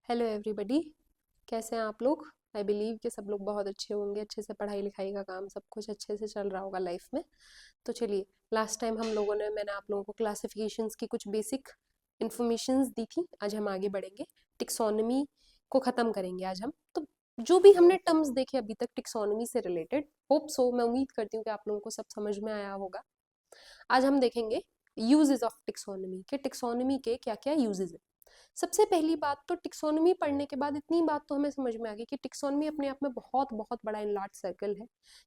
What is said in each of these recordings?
Hello everybody, कैसे हैं आप लोग। आई बिलीव कि सब लोग बहुत अच्छे होंगे, अच्छे से पढ़ाई लिखाई का काम सब कुछ अच्छे से चल रहा होगा लाइफ में। तो चलिए, लास्ट टाइम मैंने आप लोगों को क्लासिफिकेशंस की कुछ बेसिक इन्फॉर्मेशंस दी थी। आज हम आगे बढ़ेंगे, टिक्सोनमी को ख़त्म करेंगे आज हम। तो जो भी हमने टर्म्स देखे अभी तक टिक्सोनमी से रिलेटेड, होप सो, मैं उम्मीद करती हूँ कि आप लोगों को सब समझ में आया होगा। आज हम देखेंगे यूजेस ऑफ टिक्सोनमी के, टिक्सोनमी के क्या क्या यूजेस है। सबसे पहली बात तो टिक्सोनमी पढ़ने के बाद इतनी बात तो हमें समझ में आ गई कि टिक्सोनमी अपने आप में बहुत बहुत बड़ा इनलार्ज सर्कल है,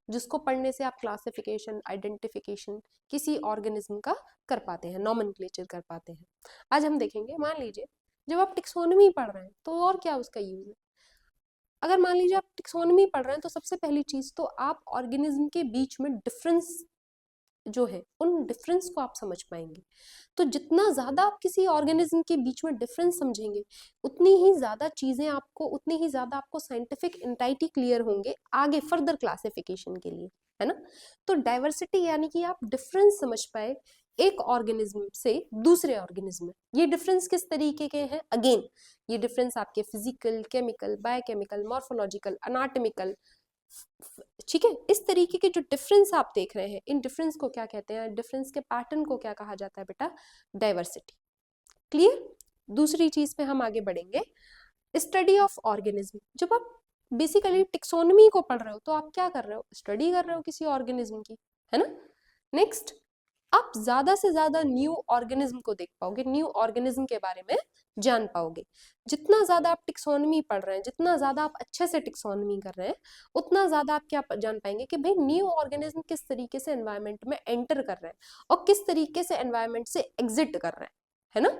जिसको पढ़ने से आप क्लासिफिकेशन, आइडेंटिफिकेशन किसी ऑर्गेनिज्म का कर पाते हैं, नॉमेनक्लेचर कर पाते हैं। आज हम देखेंगे, मान लीजिए जब आप टिक्सोनमी पढ़ रहे हैं तो और क्या उसका यूज है। अगर मान लीजिए आप टिक्सोनमी पढ़ रहे हैं तो सबसे पहली चीज तो आप ऑर्गेनिज्म के बीच में डिफरेंस जो है उन डिफरेंस को आप समझ पाएंगे। तो जितना ज्यादा आप किसी ऑर्गेनिज्म के बीच में डिफरेंस समझेंगे, उतनी ही ज्यादा चीजें आपको, उतनी ही ज्यादा आपको साइंटिफिक एंटाइटी क्लियर होंगे आगे फर्दर क्लासिफिकेशन के लिए, है ना। तो डाइवर्सिटी यानी कि आप डिफरेंस समझ पाए एक ऑर्गेनिज्म से दूसरे ऑर्गेनिज्म में। ये डिफरेंस किस तरीके के हैं, अगेन ये डिफरेंस आपके फिजिकल, केमिकल, बायोकेमिकल, मॉर्फोलॉजिकल, अनाटॉमिकल, ठीक है। इस तरीके के जो डिफरेंस आप देख रहे हैं, इन डिफरेंस को क्या कहते हैं, डिफरेंस के पैटर्न को क्या कहा जाता है बेटा, डाइवर्सिटी। क्लियर। दूसरी चीज पे हम आगे बढ़ेंगे, स्टडी ऑफ ऑर्गेनिज्म। जब आप बेसिकली टिक्सोनमी को पढ़ रहे हो तो आप क्या कर रहे हो, स्टडी कर रहे हो किसी ऑर्गेनिज्म की, है ना। नेक्स्ट, आप ज्यादा से ज्यादा न्यू ऑर्गेनिज्म को देख पाओगे, न्यू ऑर्गेनिज्म के बारे में जान पाओगे। जितना ज्यादा आप टिक्सोनमी पढ़ रहे हैं, जितना ज्यादा आप अच्छे से टिक्सोनमी कर रहे हैं, उतना ज्यादा आप क्या जान पाएंगे कि भाई न्यू ऑर्गेनिज्म किस तरीके से एनवायरमेंट में एंटर कर रहे हैं और किस तरीके से एनवायरमेंट से एग्जिट कर रहे हैं, है ना।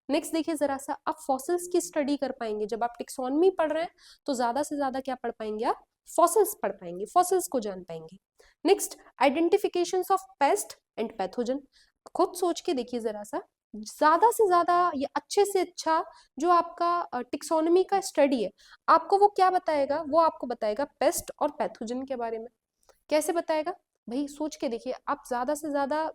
नेक्स्ट देखिए जरा सा, आप फॉसिल्स की स्टडी कर पाएंगे। जब आप टिक्सोनमी पढ़ रहे हैं तो ज्यादा से ज्यादा क्या पढ़ पाएंगे, आप फॉसिल्स पढ़ पाएंगे, फॉसिल्स को जान पाएंगे। Next, identification of paste and pathogen. खुद सोच के देखिए जरा सा, ज्यादा से ज्यादा ये अच्छे से अच्छा जो आपका टिक्सोनमी का स्टडी है, आपको वो क्या बताएगा, वो आपको बताएगा पेस्ट और पैथोजन के बारे में। कैसे बताएगा भाई, सोच के देखिए, आप ज्यादा से ज्यादा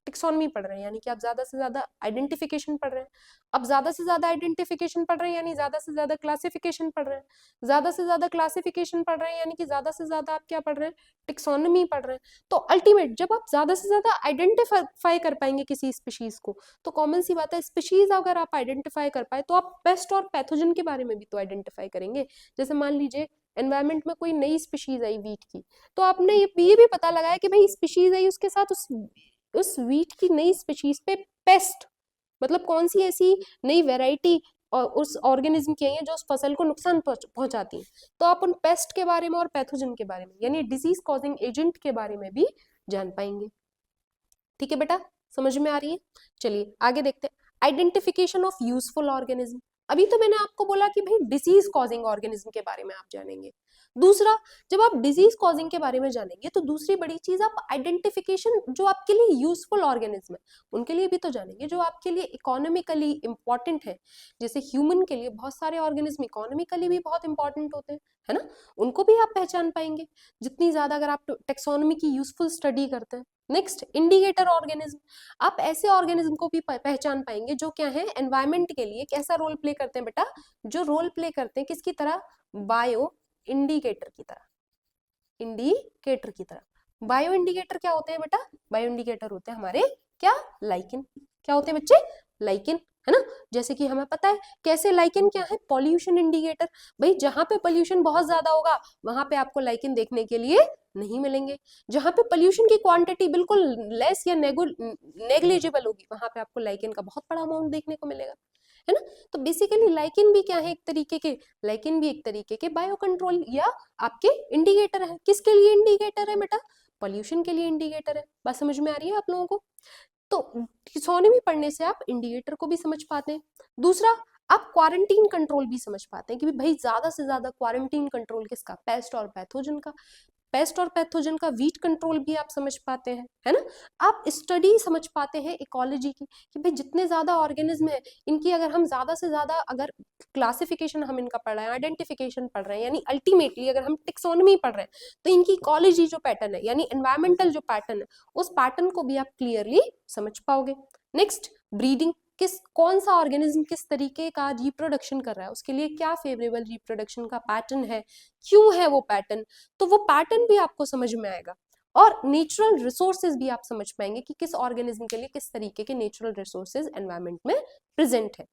टिक्सोनमी पढ़ रहे हैं यानी कि आप ज्यादा से ज्यादा आइडेंटिफिकेशन पढ़ रहे हैं। अब ज्यादा से ज्यादा आइडेंटिफिकेशन पढ़ रहे हैं यानी ज्यादा से ज्यादा क्लासिफिकेशन पढ़ रहे हैं। ज्यादा से ज्यादा क्लासिफिकेशन पढ़ रहे हैं यानी कि ज्यादा से ज्यादा आप क्या पढ़ रहे हैं, टिक्सोनमी पढ़ रहे हैं। तो अल्टीमेट जब आप ज्यादा से ज्यादा आइडेंटिफाई कर पाएंगे किसी स्पीशीज को, तो कॉमन सी बात है, स्पीशीज अगर आप आइडेंटिफाई कर पाए तो आप पेस्ट और पैथोजन के बारे में भी तो आइडेंटिफाई करेंगे। जैसे मान लीजिए एनवायरमेंट में कोई नई स्पीशीज आई वीट की, तो आपने ये भी पता लगाया कि भाई स्पीशीज आई, उसके साथ उस वीट की नई स्पीशीज पे पेस्ट, मतलब कौन सी ऐसी नई वेराइटी और उस ऑर्गेनिज्म की आई है जो उस फसल को नुकसान पहुंचाती है। तो आप उन पेस्ट के बारे में और पैथोजन के बारे में यानी डिजीज कॉजिंग एजेंट के बारे में भी जान पाएंगे। ठीक है बेटा, समझ में आ रही है। चलिए आगे देखते हैं, आइडेंटिफिकेशन ऑफ यूजफुल ऑर्गेनिज्म। अभी तो मैंने आपको बोला कि भाई डिजीज कॉजिंग ऑर्गेनिज्म के बारे में आप जानेंगे। दूसरा, जब आप डिजीज कॉजिंग के बारे में जानेंगे तो दूसरी बड़ी चीज आप आइडेंटिफिकेशन जो आपके लिए यूजफुल ऑर्गेनिज्म है उनके लिए भी तो जानेंगे, जो आपके लिए इकोनॉमिकली इंपॉर्टेंट है। जैसे ह्यूमन के लिए बहुत सारे ऑर्गेनिज्म इकोनॉमिकली भी बहुत इंपॉर्टेंट होते हैं, है ना, उनको भी आप पहचान पाएंगे जितनी ज्यादा अगर आप टेक्सोनॉमी की यूजफुल स्टडी करते हैं। Next, indicator organism. आप ऐसे ऑर्गेनिज्म को भी पहचान पाएंगे जो क्या है, एनवायरमेंट के लिए कैसा रोल प्ले करते हैं बेटा, जो रोल प्ले करते हैं किसकी तरह, बायो इंडिकेटर की तरह, इंडिकेटर की तरह। बायो इंडिकेटर क्या होते हैं बेटा, बायो इंडिकेटर होते हैं हमारे क्या, लाइकेन। क्या होते हैं बच्चे, लाइकेन, है ना। जैसे कि हमें पता है कैसे, लाइकेन क्या है, पॉल्यूशन इंडिकेटर। भाई जहां पे पॉल्यूशन बहुत ज्यादा होगा वहां पे आपको लाइकेन देखने के लिए नहीं मिलेंगे। जहां पे पॉल्यूशन की क्वांटिटी बिल्कुल लेस या नेग्लिजिबल होगी वहां पे आपको लाइकेन का बहुत बड़ा अमाउंट देखने को मिलेगा, है ना। तो बेसिकली लाइकेन भी क्या है, एक तरीके के, लाइकेन भी एक तरीके के बायो कंट्रोल या आपके इंडिकेटर है। किसके लिए इंडिकेटर है बेटा, पॉल्यूशन के लिए इंडिकेटर है। बात समझ में आ रही है आप लोगों को। तो टिक्सोनमी पढ़ने से आप इंडिकेटर को भी समझ पाते हैं। दूसरा, आप क्वारंटीन कंट्रोल भी समझ पाते हैं कि भाई ज्यादा से ज्यादा क्वारंटीन कंट्रोल किसका, पेस्ट और पैथोजन का। पेस्ट और पैथोजन का वीट कंट्रोल भी आप समझ पाते हैं, है ना। आप स्टडी समझ पाते हैं इकोलॉजी की कि भाई जितने ज्यादा ऑर्गेनिज्म है इनकी अगर हम ज्यादा से ज्यादा अगर क्लासिफिकेशन हम इनका पढ़ रहे हैं, आइडेंटिफिकेशन पढ़ रहे हैं, यानी अल्टीमेटली अगर हम टिक्सोनमी पढ़ रहे हैं तो इनकी इकोलॉजी जो पैटर्न है यानी एनवायरमेंटल जो पैटर्न है उस पैटर्न को भी आप क्लियरली समझ पाओगे। Next, breeding. किस कौन सा ऑर्गेनिज्म किस तरीके का रिप्रोडक्शन कर रहा है, उसके लिए क्या फेवरेबल रिप्रोडक्शन का पैटर्न है, क्यों है वो पैटर्न, तो वो पैटर्न भी आपको समझ में आएगा। और नेचुरल रिसोर्सेज भी आप समझ पाएंगे कि किस ऑर्गेनिज्म के लिए किस तरीके के नेचुरल रिसोर्सेज एनवायरमेंट में प्रेजेंट है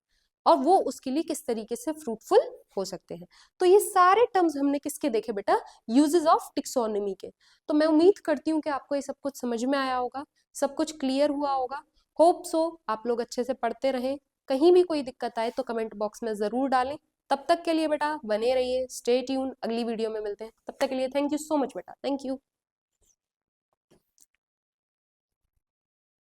और वो उसके लिए किस तरीके से फ्रूटफुल हो सकते हैं। तो ये सारे टर्म्स हमने किसके देखे बेटा, यूजेस ऑफ टिक्सोनोमी के। तो मैं उम्मीद करती हूँ कि आपको ये सब कुछ समझ में आया होगा, सब कुछ क्लियर हुआ होगा। होप सो आप लोग अच्छे से पढ़ते रहें, कहीं भी कोई दिक्कत आए तो कमेंट बॉक्स में जरूर डालें। तब तक के लिए बेटा बने रहिए, स्टे ट्यून, अगली वीडियो में मिलते हैं। तब तक के लिए थैंक यू सो मच बेटा, थैंक यू।